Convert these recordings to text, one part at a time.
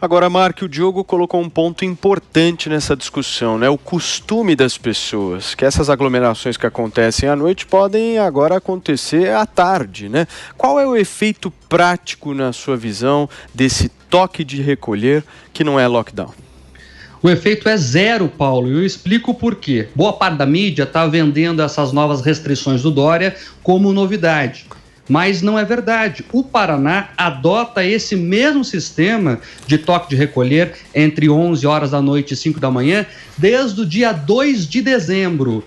Agora, Mark, o Diogo colocou um ponto importante nessa discussão, né? O costume das pessoas, que essas aglomerações que acontecem à noite podem agora acontecer à tarde, né? Qual é o efeito prático, na sua visão, desse toque de recolher que não é lockdown? O efeito é zero, Paulo, e eu explico por quê. Boa parte da mídia está vendendo essas novas restrições do Dória como novidade. Mas não é verdade. O Paraná adota esse mesmo sistema de toque de recolher entre 11 horas da noite e 5 da manhã desde o dia 2 de dezembro.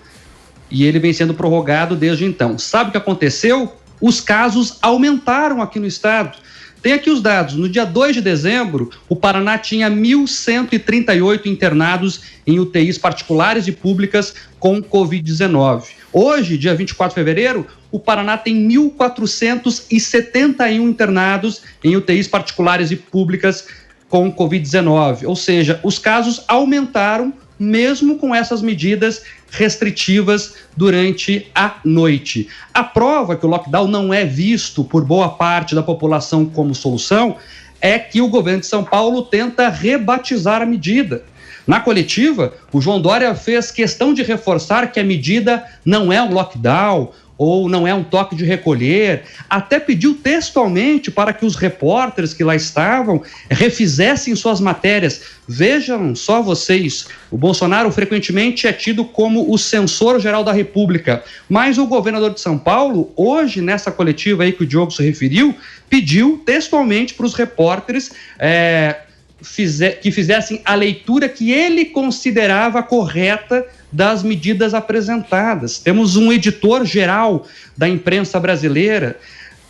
E ele vem sendo prorrogado desde então. Sabe o que aconteceu? Os casos aumentaram aqui no estado. Tem aqui os dados. No dia 2 de dezembro, o Paraná tinha 1.138 internados em UTIs particulares e públicas com Covid-19. Hoje, dia 24 de fevereiro, o Paraná tem 1.471 internados em UTIs particulares e públicas com Covid-19. Ou seja, os casos aumentaram mesmo com essas medidas restritivas durante a noite. A prova que o lockdown não é visto por boa parte da população como solução é que o governo de São Paulo tenta rebatizar a medida. Na coletiva, o João Dória fez questão de reforçar que a medida não é um lockdown ou não é um toque de recolher, até pediu textualmente para que os repórteres que lá estavam refizessem suas matérias. Vejam só vocês, o Bolsonaro frequentemente é tido como o censor-geral da República, mas o governador de São Paulo, hoje nessa coletiva aí que o Diogo se referiu, pediu textualmente para os repórteres que fizessem a leitura que ele considerava correta das medidas apresentadas. Temos um editor-geral da imprensa brasileira,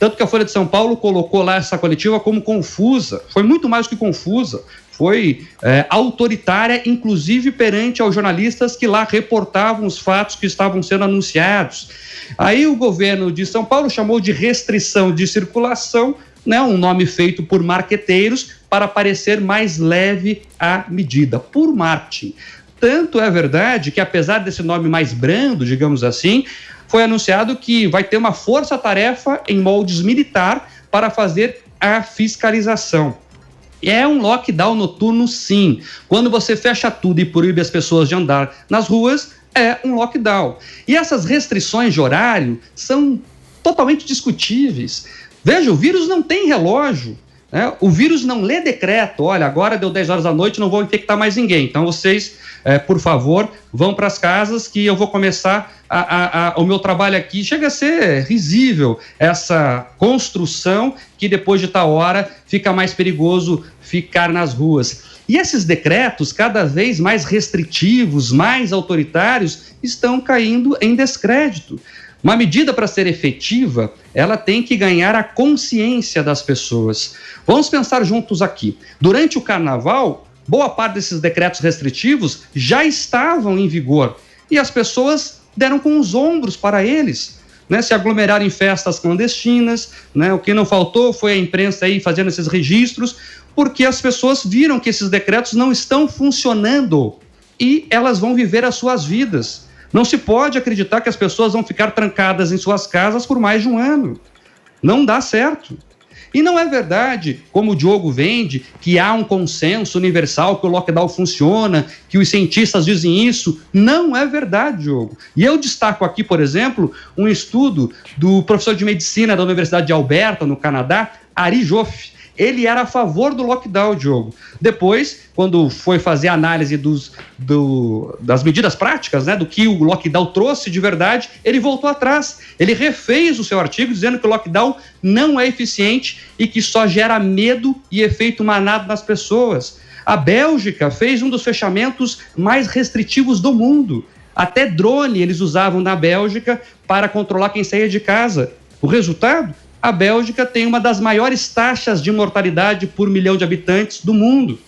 tanto que a Folha de São Paulo colocou lá essa coletiva como confusa. Foi muito mais do que confusa, foi autoritária, inclusive perante aos jornalistas que lá reportavam os fatos que estavam sendo anunciados. Aí o governo de São Paulo chamou de restrição de circulação, né, um nome feito por marqueteiros para parecer mais leve a medida, por marketing. Tanto é verdade que, apesar desse nome mais brando, digamos assim, foi anunciado que vai ter uma força-tarefa em moldes militar para fazer a fiscalização. É um lockdown noturno, sim. Quando você fecha tudo e proíbe as pessoas de andar nas ruas, é um lockdown. E essas restrições de horário são totalmente discutíveis. Veja, o vírus não tem relógio. O vírus não lê decreto. Olha, agora deu 10 horas da noite, não vou infectar mais ninguém. Então vocês, por favor, vão para as casas que eu vou começar o meu trabalho aqui. Chega a ser risível essa construção que depois de tal hora fica mais perigoso ficar nas ruas. E esses decretos, cada vez mais restritivos, mais autoritários, estão caindo em descrédito. Uma medida, para ser efetiva, ela tem que ganhar a consciência das pessoas. Vamos pensar juntos aqui. Durante o carnaval, boa parte desses decretos restritivos já estavam em vigor e as pessoas deram com os ombros para eles, né? Se aglomeraram em festas clandestinas, né? O que não faltou foi a imprensa aí fazendo esses registros, porque as pessoas viram que esses decretos não estão funcionando e elas vão viver as suas vidas. Não se pode acreditar que as pessoas vão ficar trancadas em suas casas por mais de um ano. Não dá certo. E não é verdade, como o Diogo vende, que há um consenso universal que o lockdown funciona, que os cientistas dizem isso. Não é verdade, Diogo. E eu destaco aqui, por exemplo, um estudo do professor de medicina da Universidade de Alberta, no Canadá, Ari Joff. Ele era a favor do lockdown, Diogo. Depois, quando foi fazer a análise das medidas práticas, né, do que o lockdown trouxe de verdade, ele voltou atrás. Ele refez o seu artigo dizendo que o lockdown não é eficiente e que só gera medo e efeito manado nas pessoas. A Bélgica fez um dos fechamentos mais restritivos do mundo. Até drone eles usavam na Bélgica para controlar quem saía de casa. O resultado? A Bélgica tem uma das maiores taxas de mortalidade por milhão de habitantes do mundo.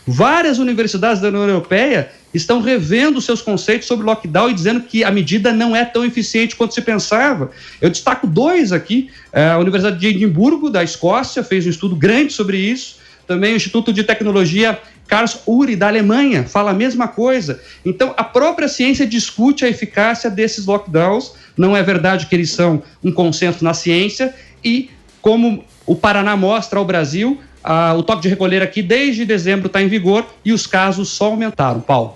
Várias universidades da União Europeia estão revendo seus conceitos sobre lockdown e dizendo que a medida não é tão eficiente quanto se pensava. Eu destaco dois aqui. A Universidade de Edimburgo, da Escócia, fez um estudo grande sobre isso. Também o Instituto de Tecnologia Karlsruhe, da Alemanha, fala a mesma coisa. Então, a própria ciência discute a eficácia desses lockdowns. Não é verdade que eles são um consenso na ciência. E, como o Paraná mostra ao Brasil, o toque de recolher aqui desde dezembro está em vigor e os casos só aumentaram, Paulo.